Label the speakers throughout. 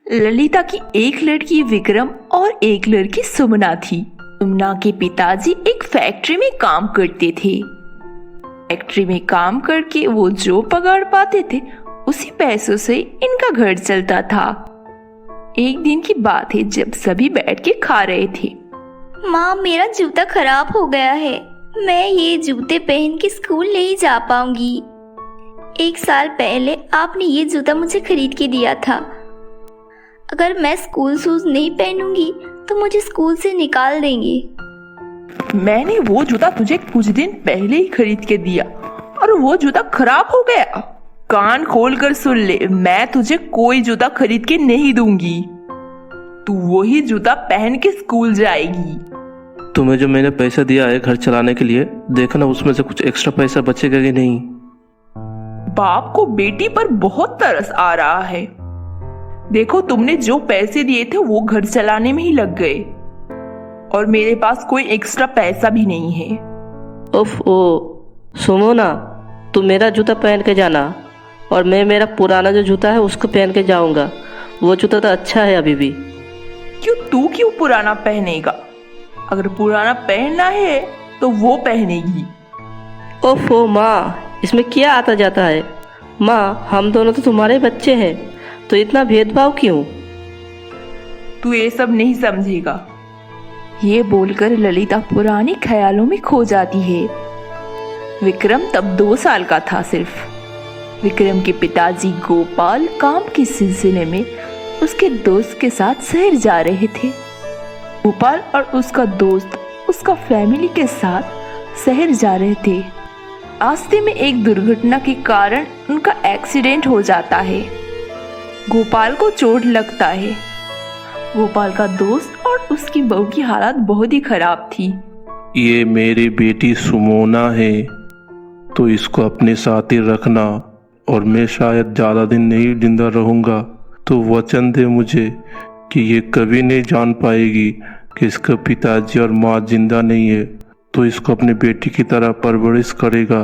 Speaker 1: ललिता की एक लड़की विक्रम और एक लड़की सुमना थी। सुमना के पिताजी एक फैक्ट्री में काम करते थे। फैक्ट्री में काम करके वो जो पगार पाते थे उसी पैसों से इनका घर चलता था। एक दिन की बात है जब सभी बैठ के खा रहे थे।
Speaker 2: माँ, मेरा जूता खराब हो गया है। मैं ये जूते पहन के स्कूल नहीं जा पाऊंगी। 1 साल पहले आपने ये जूता मुझे खरीद के दिया था। अगर मैं स्कूल शूज नहीं पहनूंगी तो मुझे स्कूल से निकाल देंगे।
Speaker 1: मैंने वो जूता तुझे कुछ दिन पहले ही खरीद के दिया और वो जूता खराब हो गया। कान खोल कर सुन ले, मैं तुझे कोई जूता खरीद के नहीं दूंगी। तू वही जूता पहन के स्कूल जाएगी।
Speaker 3: तुम्हें जो मैंने पैसा दिया है घर चलाने के लिए, देखना उसमें से कुछ एक्स्ट्रा पैसा बचेगा कि नहीं।
Speaker 1: बाप को बेटी पर बहुत तरस आ रहा है। देखो, तुमने जो पैसे दिए थे वो घर चलाने में ही लग गए और मेरे पास कोई एक्स्ट्रा पैसा भी नहीं है।
Speaker 4: उफ ओ, सुनो ना, तुम मेरा जूता पहन के जाना और मैं मेरा पुराना जो जूता है उसको पहन के जाऊंगा। वो जूता तो अच्छा है अभी भी।
Speaker 1: तू क्यों पुराना पहनेगा? अगर पुराना पहनना है तो वो पहनेगी।
Speaker 4: उफ ओ माँ, इसमें क्या आता जाता है? माँ, हम दोनों तो तुम्हारे बच्चे हैं, तो इतना भेदभाव क्यों?
Speaker 1: तू ये सब नहीं समझेगा। ये बोलकर ललिता पुराने ख्यालों में खो जाती है। विक्रम तब 2 साल का था सिर्फ। विक्रम के पिताजी गोपाल काम के सिलसिले में उसके दोस्त के साथ शहर जा रहे थे। गोपाल और उसका दोस्त उसका फैमिली के साथ शहर जा रहे थे। रास्ते में एक दुर्घटना के कारण उनका एक्सीडेंट हो जाता है। गोपाल को चोट लगता है। गोपाल का दोस्त और उसकी बहू की हालत बहुत ही खराब थी।
Speaker 3: ये मेरी बेटी सुमोना है, तो इसको अपने साथ ही रखना और मैं शायद ज़्यादा दिन नहीं जिंदा रहूँगा, तो वचन दे मुझे कि ये कभी नहीं जान पाएगी कि इसका पिताजी और माँ जिंदा नहीं है, तो इसको अपनी बेटी की तरह परवरिश करेगा।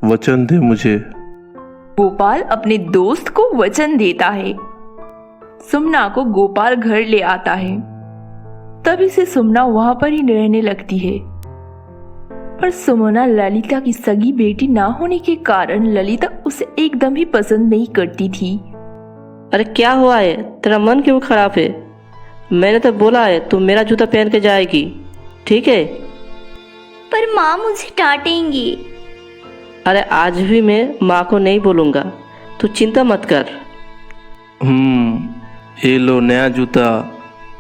Speaker 3: वचन दे मुझे।
Speaker 1: गोपाल अपने दोस्त को वचन देता है। सुमना को गोपाल घर ले आता है। तभी से सुमना वहां पर ही रहने लगती है। पर सुमना ललिता की सगी बेटी ना होने के कारण ललिता उसे एकदम ही पसंद नहीं करती थी।
Speaker 4: अरे क्या हुआ है? तेरा मन क्यों खराब है? मैंने तो बोला है तुम मेरा जूता पहन के जाएगी, ठीक है?
Speaker 2: पर माँ मुझे डांटेंगी।
Speaker 4: अरे आज भी मैं माँ को नहीं बोलूँगा, तू चिंता मत कर।
Speaker 3: ये लो नया जूता।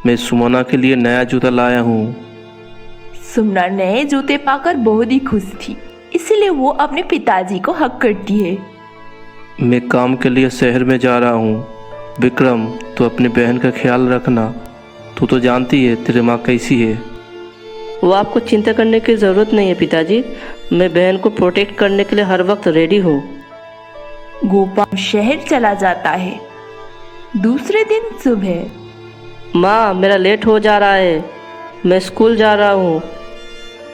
Speaker 3: मैं सुमना के लिए नया जूता लाया हूँ।
Speaker 1: सुमना नए जूते पाकर बहुत ही खुश थी, इसलिए वो अपने पिताजी को हक करती है।
Speaker 3: मैं काम के लिए शहर में जा रहा हूँ। विक्रम, तो अपनी बहन का ख्याल रखना। तू तो जानती है तेरी माँ कैसी है।
Speaker 4: वो आपको चिंता करने की ज़रूरत नहीं है पिताजी। मैं बहन को प्रोटेक्ट करने के लिए हर वक्त रेडी हूँ।
Speaker 1: गोपाल शहर चला जाता है। दूसरे दिन सुबह।
Speaker 4: माँ, मेरा लेट हो जा रहा है, मैं स्कूल जा रहा हूँ।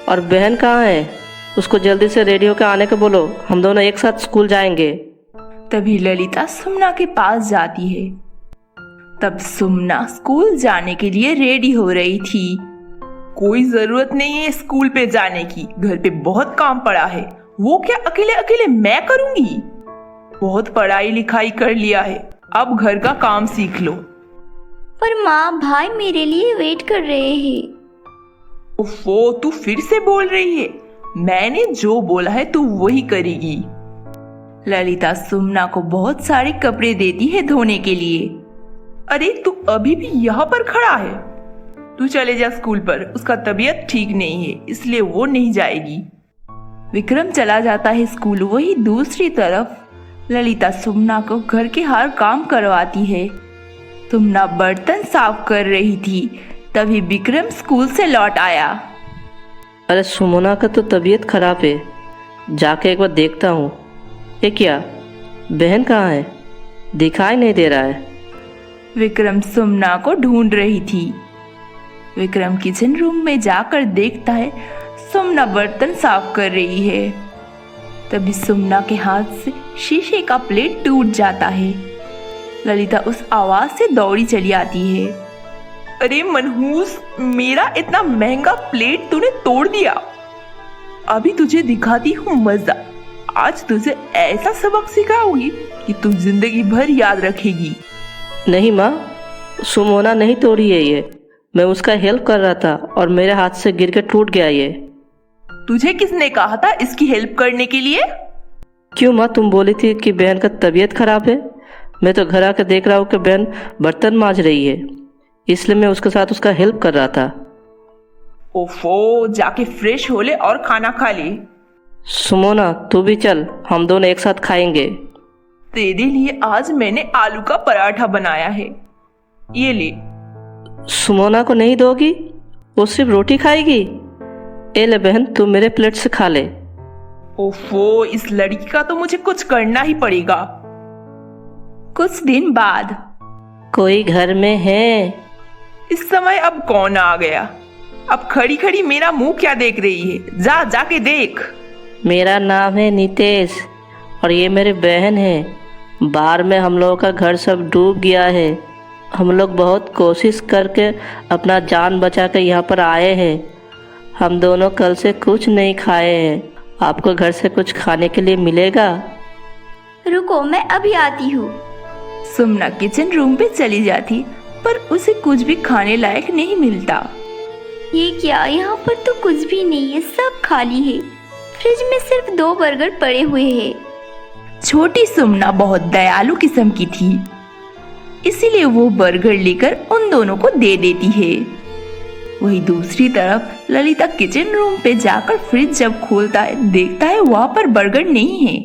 Speaker 4: और बहन कहाँ है? उसको जल्दी से रेडी होकर आने को बोलो, हम दोनों एक साथ स्कूल जाएंगे।
Speaker 1: तभी ललिता सुमना के पास जाती है। तब सुमना स्कूल जाने के लिए रेडी हो रही थी। कोई जरूरत नहीं है स्कूल पे जाने की, घर पे बहुत काम पड़ा है। वो क्या अकेले अकेले मैं करूंगी? बहुत पढ़ाई लिखाई कर लिया है, अब घर का काम सीख लो।
Speaker 2: पर माँ, भाई मेरे लिए वेट कर रहे हैं।
Speaker 1: ओफो, तू फिर से बोल रही है? मैंने जो बोला है तू वही करेगी। ललिता सुमना को बहुत सारे कपड़े देती है धोने के लिए। अरे तू अभी भी यहाँ पर खड़ा है? तू चले जा स्कूल पर, उसका तबीयत ठीक नहीं है इसलिए वो नहीं जाएगी। विक्रम चला जाता है स्कूल। वही दूसरी तरफ ललिता सुमना को घर के हर काम करवाती है। सुमना बर्तन साफ कर रही थी, तभी विक्रम स्कूल से लौट आया।
Speaker 4: अरे सुमना का तो तबीयत खराब है, जाके एक बार देखता हूँ। ये क्या, बहन कहाँ है? दिखाई नहीं दे रहा है।
Speaker 1: विक्रम सुमना को ढूंढ रही थी। विक्रम किचन रूम में जाकर देखता है सुमना बर्तन साफ कर रही है। तभी सुमना के हाथ से शीशे का प्लेट टूट जाता है। ललिता उस आवाज से दौड़ी चली आती है। अरे मनहूस, मेरा इतना महंगा प्लेट तूने तोड़ दिया। अभी तुझे दिखाती हूँ मजा। आज तुझे ऐसा सबक सिखाऊंगी कि तू जिंदगी भर याद रखेगी।
Speaker 4: नहीं माँ, सुमोना नहीं तोड़ी है ये। मैं उसका हेल्प कर रहा था और मेरे हाथ से गिर के टूट गया ये।
Speaker 1: तुझे किसने कहा था इसकी हेल्प करने के लिए?
Speaker 4: क्यों माँ, तुम बोली थी कि बहन का तबीयत खराब है। मैं तो घर आकर देख रहा हूँ कि बहन बर्तन मांज रही है, इसलिए मैं उसके साथ उसका हेल्प कर रहा था।
Speaker 1: ओफो, जाके फ्रेश हो ले और खाना खा ले।
Speaker 4: सुमोना तू भी चल, हम दोनों एक साथ खाएंगे।
Speaker 1: तेरे लिए आज मैंने आलू का पराठा बनाया है, ये ले।
Speaker 4: सुमोना को नहीं दोगी? वो सिर्फ रोटी खाएगी। ए ले बहन, तू मेरे प्लेट से खा ले।
Speaker 1: ओफो, इस लड़की का तो मुझे कुछ करना ही पड़ेगा। कुछ दिन बाद।
Speaker 4: कोई घर में है?
Speaker 1: इस समय अब कौन आ गया? अब खड़ी खड़ी मेरा मुंह क्या देख रही है? जाके देख।
Speaker 4: मेरा नाम है नितेश और ये मेरी बहन है। बाढ़ में हम लोगों का घर सब डूब गया है। हम लोग बहुत कोशिश करके अपना जान बचा कर यहाँ पर आए हैं। हम दोनों कल से कुछ नहीं खाए हैं। आपको घर से कुछ खाने के लिए मिलेगा?
Speaker 2: रुको, मैं अभी आती हूँ।
Speaker 1: सुमना किचन रूम पे चली जाती, पर उसे कुछ भी खाने लायक नहीं मिलता।
Speaker 2: ये क्या, यहाँ पर तो कुछ भी नहीं है, सब खाली है। फ्रिज में सिर्फ 2 बर्गर पड़े हुए हैं।
Speaker 1: छोटी सुमना बहुत दयालु किस्म की थी, इसीलिए वो बर्गर लेकर उन दोनों को दे देती है। वही दूसरी तरफ ललिता किचन रूम पे जाकर फ्रिज जब खोलता है, देखता है वहाँ पर बर्गर नहीं है।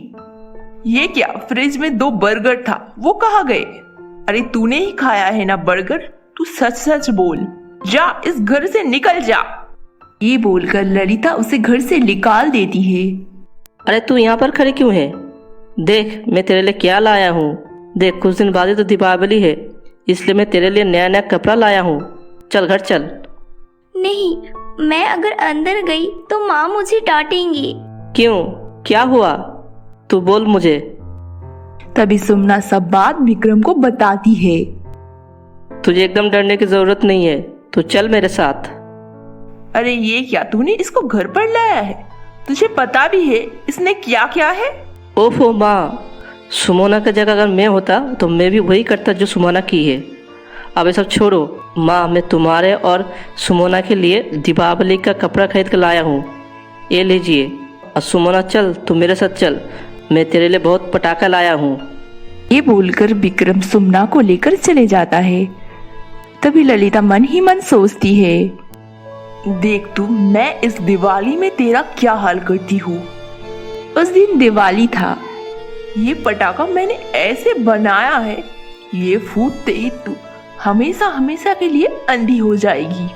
Speaker 1: ये क्या, फ्रिज में 2 बर्गर था, वो कहाँ गए? अरे तूने ही खाया है ना बर्गर, तू सच सच बोल। जा, इस घर से निकल जा। ये बोलकर ललिता उसे घर से निकाल देती है।
Speaker 4: अरे तू यहाँ पर खड़ी क्यों है? देख मैं तेरे लिए क्या लाया हूँ। देख, कुछ दिन बाद ही तो दीपावली है, इसलिए मैं तेरे लिए नया नया कपड़ा लाया हूँ। चल घर चल।
Speaker 2: नहीं, मैं अगर अंदर गई तो माँ मुझे डांटेंगी।
Speaker 4: क्यों, क्या हुआ? तू बोल मुझे।
Speaker 1: तभी सुमना सब बात विक्रम को बताती है।
Speaker 4: तुझे एकदम डरने की जरूरत नहीं है, तू चल मेरे साथ।
Speaker 1: अरे ये क्या, तूने इसको घर पर लाया है? तुझे पता भी है इसने क्या क्या है?
Speaker 4: ओफो माँ, सुमोना की जगह अगर मैं होता तो मैं भी वही करता जो सुमोना की है। अब ये सब छोड़ो माँ, मैं तुम्हारे और सुमोना के लिए दीपावली का कपड़ा खरीद कर लाया हूँ, ये लीजिए। और सुमोना चल, तू मेरे साथ चल, मैं तेरे लिए बहुत पटाखा लाया हूँ।
Speaker 1: ये बोलकर विक्रम सुमना को लेकर चले जाता है। तभी ललिता मन ही मन सोचती है, देख तू, मैं इस दिवाली में तेरा क्या हाल करती हूँ। उस दिन दिवाली था, ये पटाखा मैंने ऐसे बनाया है, ये फूटते ही तू हमेशा हमेशा के लिए अंधी हो जाएगी।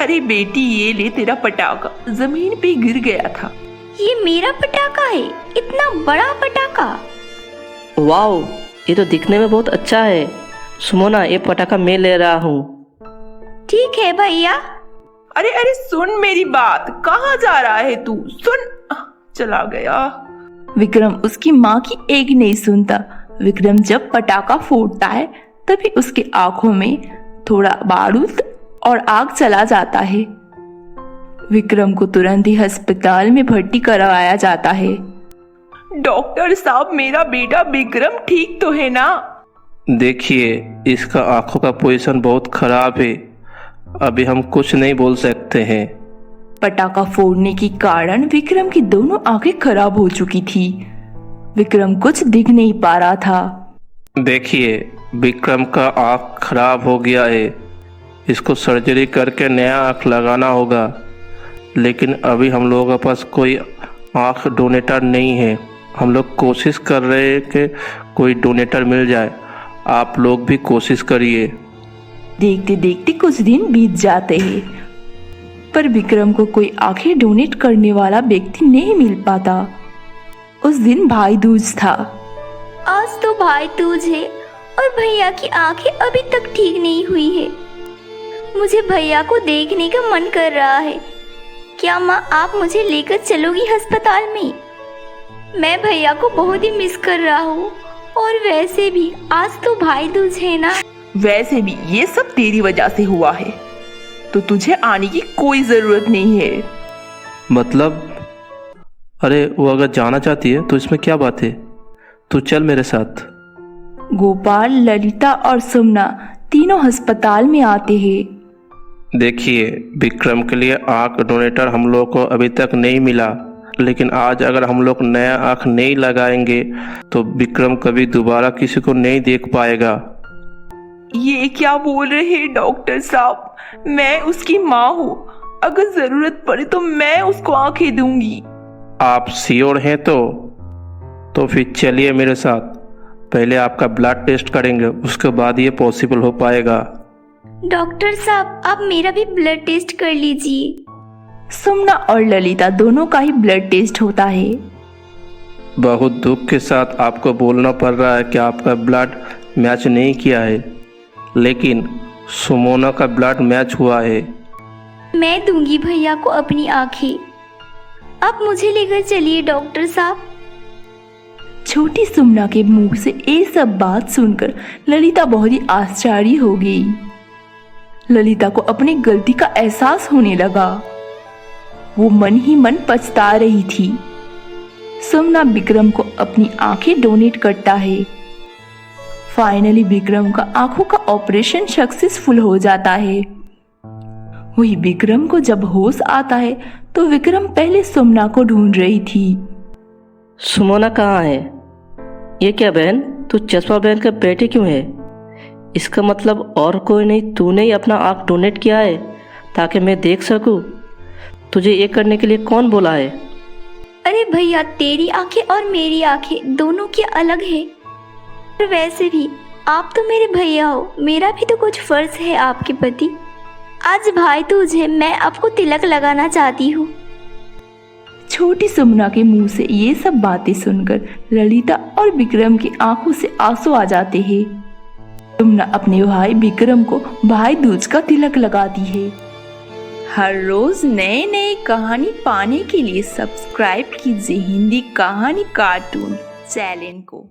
Speaker 1: अरे बेटी, ये ले तेरा पटाखा, जमीन पे गिर गया था।
Speaker 2: ये मेरा पटाखा है, इतना बड़ा पटाखा।
Speaker 4: वाओ, ये तो दिखने में बहुत अच्छा है। सुमोना, ये पटाखा मैं ले रहा हूँ।
Speaker 2: ठीक है भैया।
Speaker 1: अरे अरे सुन मेरी बात, कहाँ जा रहा है तू? सुन। चला गया। विक्रम उसकी माँ की एक नहीं सुनता। विक्रम जब पटाखा फूटता है तभी उसके आंखों में थोड़ा बारूद और आग चला जाता है। विक्रम को तुरंत ही अस्पताल में भर्ती करवाया जाता है। डॉक्टर साहब, मेरा बेटा विक्रम ठीक तो है ना?
Speaker 3: देखिए, इसका आंखों का पोजीशन बहुत खराब है, अभी हम कुछ नहीं बोल सकते हैं।
Speaker 1: पटाखा फोड़ने के कारण विक्रम की दोनों आंखें खराब हो चुकी थी। विक्रम कुछ दिख नहीं पा रहा था।
Speaker 3: देखिए, विक्रम का आँख खराब हो गया है, इसको सर्जरी करके नया आँख लगाना होगा। लेकिन अभी हम लोगों के पास कोई आँख डोनेटर नहीं है। हम लोग कोशिश कर रहे हैं कि कोई डोनेटर मिल जाए, आप लोग भी कोशिश करिए।
Speaker 1: देखते देखते कुछ दिन बीत जाते हैं, पर विक्रम को कोई आंखें डोनेट करने वाला व्यक्ति नहीं मिल पाता। उस दिन भाई दूज था।
Speaker 2: आज तो भाई दूज है और भैया की आंखें अभी तक ठीक नहीं हुई है। मुझे भैया को देखने का मन कर रहा है। क्या माँ, आप मुझे लेकर चलोगी अस्पताल में? मैं भैया को बहुत ही मिस कर रहा हूँ और वैसे भी आज तो भाई दूज है ना।
Speaker 1: वैसे भी ये सब तेरी वजह से हुआ है, तो तुझे आने की कोई जरूरत नहीं है।
Speaker 3: मतलब? अरे वो अगर जाना चाहती है तो इसमें क्या बात है? तू चल मेरे साथ।
Speaker 1: गोपाल, ललिता और सुमना तीनों अस्पताल में आते हैं।
Speaker 3: देखिए, विक्रम के लिए आँख डोनेटर हम लोग को अभी तक नहीं मिला, लेकिन आज अगर हम लोग नया आँख नहीं लगाएंगे तो विक्रम कभी दोबारा किसी को नहीं देख पाएगा।
Speaker 1: ये क्या बोल रहे हैं डॉक्टर साहब? मैं उसकी माँ हूँ, अगर जरूरत पड़े तो मैं उसको आंखें दूंगी।
Speaker 3: आप श्योर हैं? तो फिर चलिए मेरे साथ। पहले आपका ब्लड टेस्ट करेंगे, उसके बाद ये पॉसिबल हो पाएगा।
Speaker 2: डॉक्टर साहब, आप मेरा भी ब्लड टेस्ट कर लीजिए।
Speaker 1: सुमना और ललिता दोनों का ही ब्लड टेस्ट होता है।
Speaker 3: बहुत दुख के साथ आपको बोलना पड़ रहा है कि आपका ब्लड मैच नहीं किया है, लेकिन सुमोना का ब्लड मैच हुआ है।
Speaker 2: मैं दूंगी भैया को अपनी आंखें। आप मुझे लेकर चलिए डॉक्टर साहब।
Speaker 1: छोटी सुमना के मुंह से ये सब बात सुनकर ललिता बहुत ही आश्चर्य हो गई। ललिता को अपनी गलती का एहसास होने लगा। वो मन ही मन पछता रही थी। सुमना विक्रम को अपनी आंखें डोनेट करता है। फाइनली विक्रम का आंखों का ऑपरेशन सक्सेसफुल हो जाता है। वही विक्रम को जब होश आता है तो विक्रम पहले सुमना को ढूंढ रही थी।
Speaker 4: सुमोना कहाँ है? ये क्या बहन, तू चश्मा बहन का बेटी क्यों है? इसका मतलब और कोई नहीं, तूने ही अपना आँख डोनेट किया है ताकि मैं देख सकूं। तुझे ये करने के लिए कौन बोला है?
Speaker 2: अरे भैया, तेरी आंखें और मेरी आंखें दोनों की अलग है। और वैसे भी आप तो मेरे भैया हो, मेरा भी तो कुछ फर्ज है आपके प्रति। आज भाई दूज है, मैं आपको तिलक लगाना चाहती हूँ।
Speaker 1: छोटी सुमना के मुंह से ये सब बातें सुनकर ललिता और विक्रम की आंखों से आंसू आ जाते हैं। सुमना अपने भाई विक्रम को भाई दूज का तिलक लगाती है। हर रोज नए नए कहानी पाने के लिए सब्सक्राइब कीजिए हिंदी कहानी कार्टून चैनल को।